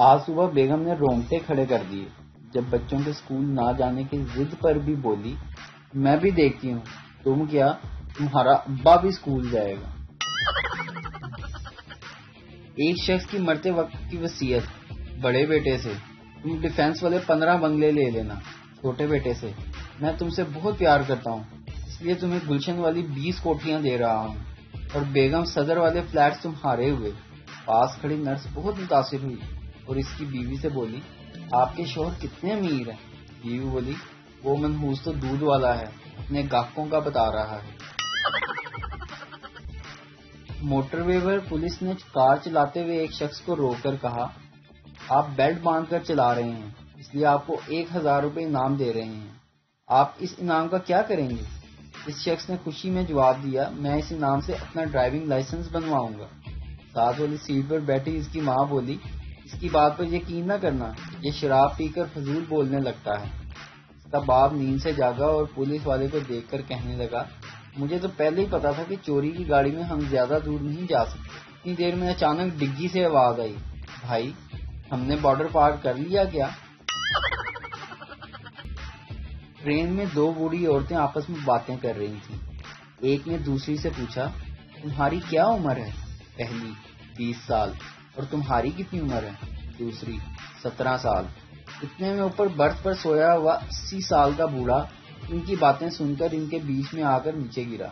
آج صبح بیگم نے رونگٹے کھڑے کر دیے جب بچوں کے اسکول نہ جانے کی ضد پر بھی بولی، میں بھی دیکھتی ہوں، تم کیا، تمہارا ابا بھی اسکول جائے گا۔ ایک شخص کی مرتے وقت کی وصیت، بڑے بیٹے سے، تم ڈیفینس والے 15 بنگلے لے لینا، چھوٹے بیٹے سے، میں تم سے بہت پیار کرتا ہوں اس لیے تمہیں گلشن والی 20 کوٹھیاں دے رہا ہوں، اور بیگم صدر والے فلیٹس تمہارے ہوئے۔ پاس کھڑی نرس بہت متاثر ہوئی اور اس کی بیوی سے بولی، آپ کے شوہر کتنے امیر ہیں؟ بیوی بولی، وہ منحوس تو دودھ والا ہے، اپنے گاہکوں کا بتا رہا ہے۔ موٹر وے پر پولیس نے کار چلاتے ہوئے ایک شخص کو روک کر کہا، آپ بیلٹ باندھ کر چلا رہے ہیں اس لیے آپ کو 1000 روپے انعام دے رہے ہیں، آپ اس انعام کا کیا کریں گے؟ اس شخص نے خوشی میں جواب دیا، میں اس انعام سے اپنا ڈرائیونگ لائسنس بنواؤں گا۔ ساتھ والی سیٹ پر بیٹھی اس کی ماں بولی، اس کی بات پر یقین نہ کرنا، یہ شراب پی کر فضول بولنے لگتا ہے۔ اس کا باپ نیند سے جاگا اور پولیس والے کو دیکھ کر کہنے لگا، مجھے تو پہلے ہی پتا تھا کہ چوری کی گاڑی میں ہم زیادہ دور نہیں جا سکتے۔ اتنی دیر میں اچانک ڈگی سے آواز آئی، بھائی ہم نے بارڈر پار کر لیا کیا؟ ٹرین میں 2 بوڑھی عورتیں آپس میں باتیں کر رہی تھیں۔ ایک نے دوسری سے پوچھا، تمہاری کیا عمر ہے؟ پہلی، 20 سال۔ اور تمہاری کتنی عمر ہے؟ دوسری، 17 سال۔ اتنے میں اوپر برتھ پر سویا ہوا 80 سال کا بوڑھا ان کی باتیں سن کر ان کے بیچ میں آ کر نیچے گرا،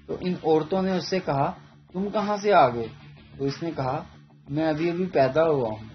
تو ان عورتوں نے اس سے کہا، تم کہاں سے آ گئے؟ تو اس نے کہا، میں ابھی پیدا ہوا ہوں۔